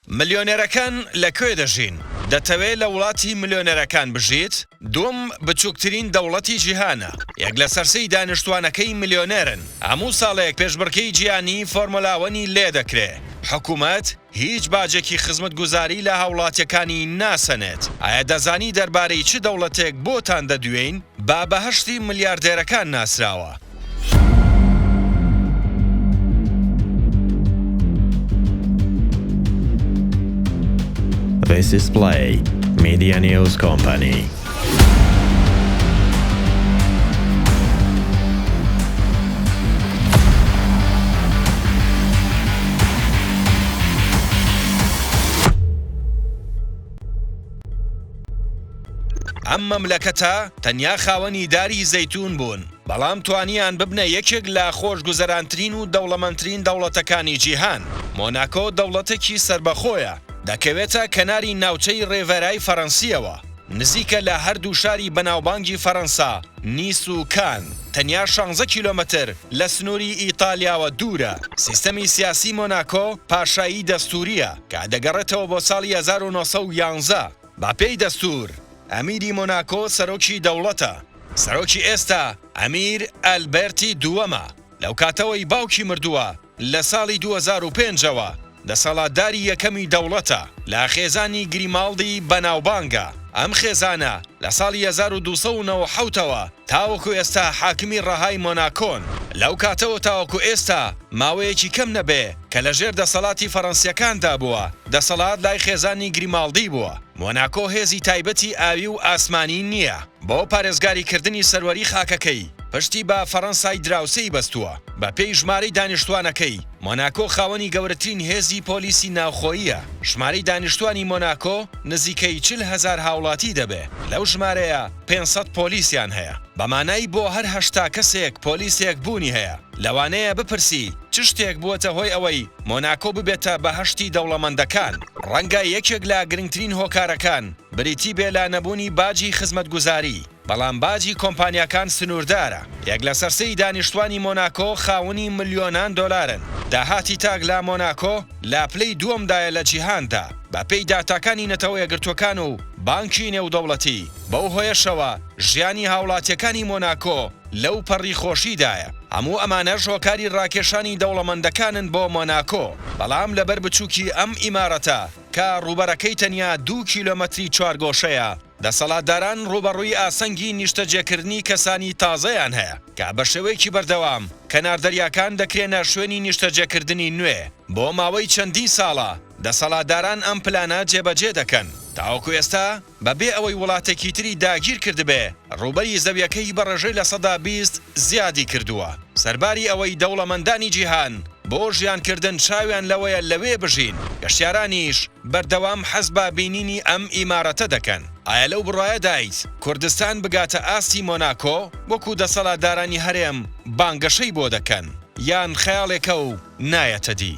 ملیۆنێرەکان لەکوێ دەژین؟ دەتەوێت لە وڵاتی ملیۆنێرەکان بژیت؟ دووەم بچووکترین دەوڵەتی جیهانە. یەک لە سەرسەی دانیشتوانەکەی ملیۆنێرن. هەموو ساڵێک پێشبڕکێی جیهانی فۆرمۆلاوەنی لێ دەکرێ. حکوومەت هیچ باجێکی خزمەتگوزاری لە هاوڵاتیەکانی ناسەنێت. ئایا دەزانی دەربارەی چ دەوڵەتێک بۆتان دەدوێین؟ با بەهەشتی ملیاردێرەکان ناسراوە. This is Play Media News Company. ئەم مەملەکەتە تەنیا خاوەنی داری زەیتون بوون، بەڵام توانیان ببنە یەکێک لە خۆشگوزەرانترین و دەوڵەمەندترین دەوڵەتەکانی جیهان. مۆناکۆ دەوڵەتێکی سربەخۆیە، دەکەوێتە کەناری ناوچەی ڕێڤەرای فەڕەنسیەوە، نزیکە لە هەردوو شاری بەناوبانگی فەڕەنسا، نیس و کان. تەنیا 16 کیلۆمەتر لە سنووری ئیتالیاوە دوورە. سیستەمی سیاسی مۆناکۆ پاشایی دەستوریە کە دەگەڕێتەوە بۆ ساڵی 1911. با پێی دەستور ئەمیری مۆناکۆ سەرۆکی دەوڵەتە. سەرۆکی ئێستا ئەمیر ئەلبەرتی دووەمە. لەو کاتەوەی باوکی مردووە لە ساڵی 2005ەوە دەسەڵاتداری یەکەمی دەوڵەتە لە خێزانی گریماڵدی بەناوبانگە. ئەم خێزانە لە ساڵی 1297ەوە تاوەکو ئێستا حاکمی ڕەهای مۆناکۆن. لەو کاتەوە تاوەکو ئێستا ماوەیەکی کەم نەبێ کە لەژێر دەسەڵاتی فەڕەنسیەکاندا بووە، دەسەڵات لای خێزانی گریماڵدی بووە. مۆناکۆ هێزی تایبەتی ئاوی و ئاسمانی نییە. بۆ پارێزگاریکردنی سەروەری خاکەکەی پشتی بە فەڕەنسای دراوسەی بەستووە. بە پێی ژمارەی دانیشتوانەکەی مۆناکۆ خاوەنی گەورەترین هێزی پۆلیسی ناوخۆییە. ژمارەی دانیشتوانی مۆناکۆ نزیکەی 40,000 هاوڵاتی دەبێ. لەو ژمارەیە 500 پۆلیسیان هەیە. بەمانای بۆ هەر 80 کەسێک پۆلیسێک بوونی هەیە. لەوانەیە بپرسی چ شتێک بووەتە هۆی ئەوەی مۆناکۆ ببێتە بەهەشتی دەوڵەمەندەکان؟ ڕەنگە یەکێک لە گرنگترین هۆکارەکان بریتی بێ لە نەبوونی باجی خزمەتگوزاری، بەڵام باجی کۆمپانیاکان سنووردارە. یەک لە سەرسەی دانیشتوانی مۆناکۆ خاوەنی ملیۆنان دۆلارن. داهاتی تاک لە مۆناکۆ لە پلەی دووەمدایە لە جیهاندا بە پێی داتاکانی نەتەوە یەکگرتوەکان و بانکی نێودەوڵەتی. بەو هۆیشەوە ژیانی هاوڵاتیەکانی مۆناکۆ لەو پەڕی خۆشیدایە. هەموو ئەمانەش هۆکاری ڕاکێشانی دەوڵەمەندەکانن بۆ مۆناکۆ، بەڵام لەبەر بچووکی ئەم ئیمارەتە کە ڕوبەرەکەی تەنیا 2 کیلۆمەتری چوارگۆشەیە، دەسەڵاتداران ڕوبەڕووی ئاسەنگی نیشتەجێکردنی کەسانی تازەیان هەیە کە بە شێوەیەکی بەردەوام کەناردەریاکان دەکرێنە شوێنی نیشتەجێکردنی نوێ. بۆ ماوەی چەندین ساڵە دەسەڵاتداران ئەم پلانە جێبەجێ دەکەن. تاوەکو ئێستا بەبێ ئەوەی وڵاتێکی تری داگیر کردبێ، ڕوبەری زەویەکەی بە ڕێژەی لە 20 زیادی کردووە. سەرباری ئەوەی دەوڵەمەندانی جیهان بۆ ژیانکردن چاویان لەوەیە لەوێ بژین، گەشتیارانیش بەردەوام حەز بە بینینی ئەم ئیمارەتە دەکەن. ئایا لەو بڕایەدایت کوردستان بگاتە ئاستی مۆناکۆ وەکو دەسەڵاتدارانی هەرێم بانگەشەی بۆ دەکەن، یان خەیاڵێکە و نایەتە دی؟